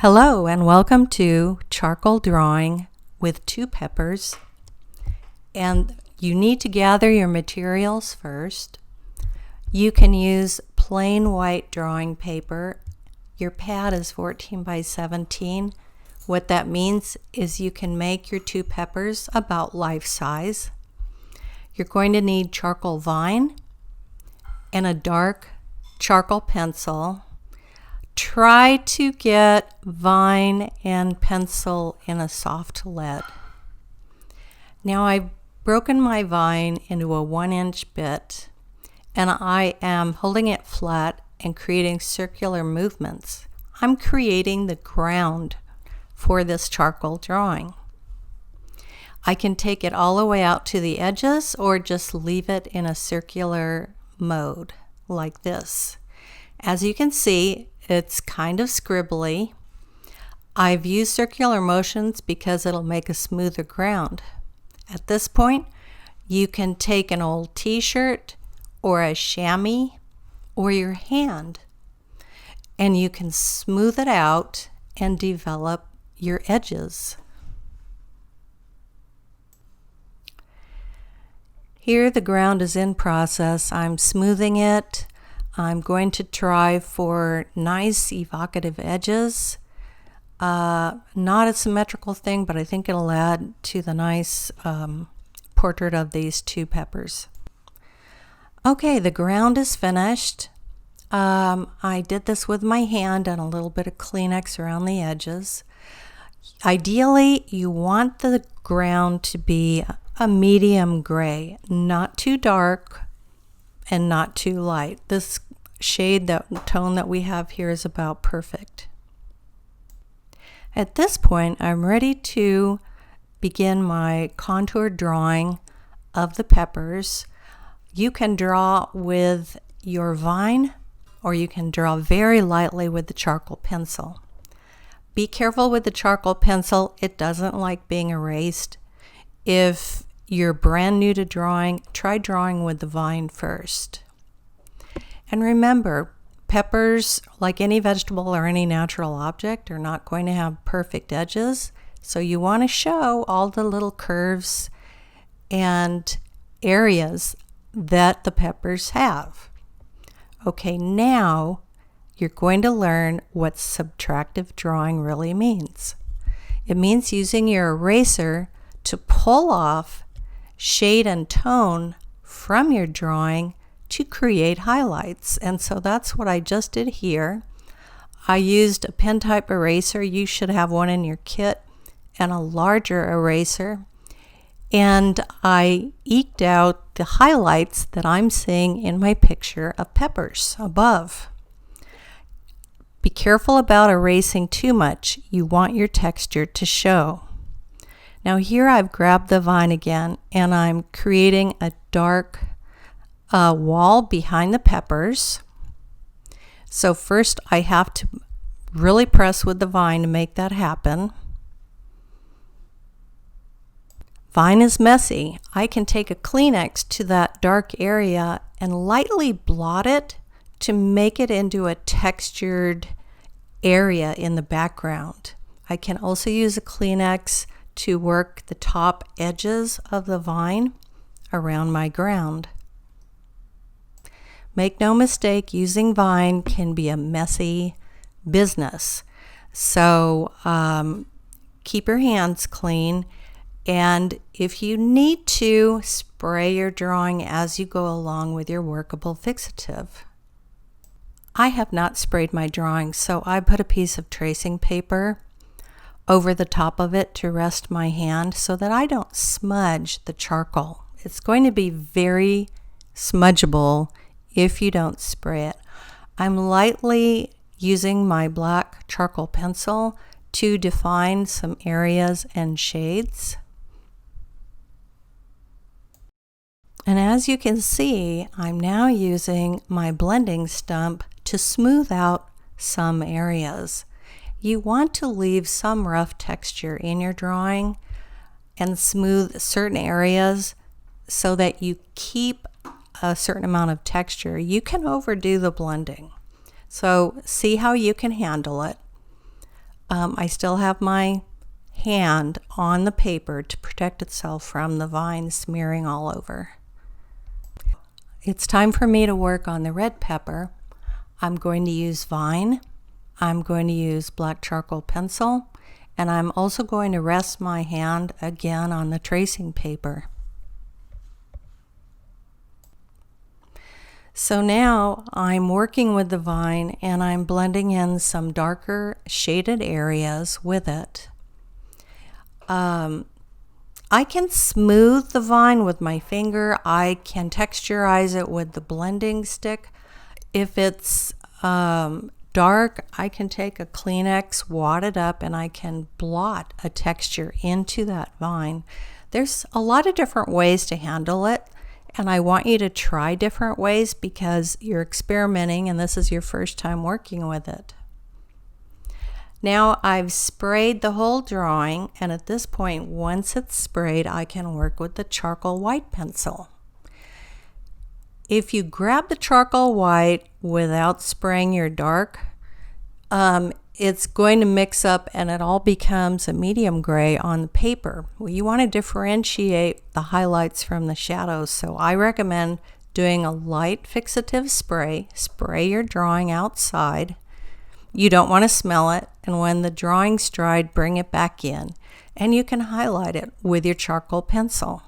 Hello and welcome to charcoal drawing with two peppers. And you need to gather your materials first. You can use plain white drawing paper. Your pad is 14 by 17. What that means is you can make your two peppers about life size. You're going to need charcoal vine and a dark charcoal pencil. Try to get vine and pencil in a soft lead. Now I've broken my vine into a 1-inch bit and I am holding it flat and creating circular movements. I'm creating the ground for this charcoal drawing. I can take it all the way out to the edges or just leave it in a circular mode like this. As you can see, it's kind of scribbly. I've used circular motions because it'll make a smoother ground. At this point, you can take an old t-shirt or a chamois or your hand and you can smooth it out and develop your edges. Here the ground is in process. I'm smoothing it. I'm going to try for nice evocative edges. Not a symmetrical thing, but I think it'll add to the nice portrait of these two peppers. Okay, the ground is finished. I did this with my hand and a little bit of Kleenex around the edges. Ideally, you want the ground to be a medium gray, not too dark and not too light. This shade, that tone that we have here is about perfect. At this point, I'm ready to begin my contour drawing of the peppers. You can draw with your vine or you can draw very lightly with the charcoal pencil. Be careful with the charcoal pencil. It doesn't like being erased. If you're brand new to drawing, try drawing with the vine first. And remember, peppers, like any vegetable or any natural object, are not going to have perfect edges. So you want to show all the little curves and areas that the peppers have. Okay, now you're going to learn what subtractive drawing really means. It means using your eraser to pull off shade and tone from your drawing to create highlights. And so that's what I just did here. I used a pen type eraser. You should have one in your kit, and a larger eraser. And I eked out the highlights that I'm seeing in my picture of peppers above. Be careful about erasing too much. You want your texture to show. Now here I've grabbed the vine again and I'm creating a dark wall behind the peppers. So first I have to really press with the vine to make that happen. Vine is messy. I can take a Kleenex to that dark area and lightly blot it to make it into a textured area in the background. I can also use a Kleenex to work the top edges of the vine around my ground. Make no mistake, using vine can be a messy business. So keep your hands clean, and if you need to, spray your drawing as you go along with your workable fixative. I have not sprayed my drawing, so I put a piece of tracing paper over the top of it to rest my hand so that I don't smudge the charcoal. It's going to be very smudgeable if you don't spray it. I'm lightly using my black charcoal pencil to define some areas and shades. And as you can see, I'm now using my blending stump to smooth out some areas. You want to leave some rough texture in your drawing and smooth certain areas so that you keep a certain amount of texture. You can overdo the blending. So see how you can handle it. I still have my hand on the paper to protect itself from the vine smearing all over. It's time for me to work on the red pepper. I'm going to use vine, I'm going to use black charcoal pencil, and I'm also going to rest my hand again on the tracing paper. So now I'm working with the vine and I'm blending in some darker shaded areas with it. I can smooth the vine with my finger. I can texturize it with the blending stick. If it's dark, I can take a Kleenex, wad it up, and I can blot a texture into that vine. There's a lot of different ways to handle it, and I want you to try different ways because you're experimenting and this is your first time working with it. Now I've sprayed the whole drawing, and at this point, once it's sprayed, I can work with the charcoal white pencil. If you grab the charcoal white without spraying your dark, it's going to mix up and it all becomes a medium gray on the paper. Well, you want to differentiate the highlights from the shadows, so I recommend doing a light fixative spray. Spray your drawing outside. You don't want to smell it, and when the drawing's dried, bring it back in, and you can highlight it with your charcoal pencil.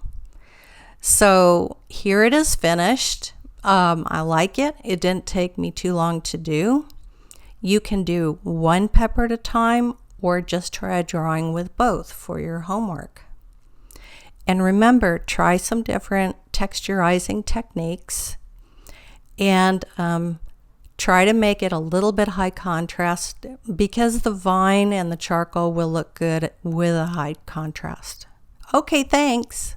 So here it is finished. I like it. It didn't take me too long to do. You can do one pepper at a time or just try a drawing with both for your homework. And remember, try some different texturizing techniques and try to make it a little bit high contrast because the vine and the charcoal will look good with a high contrast. Okay, thanks.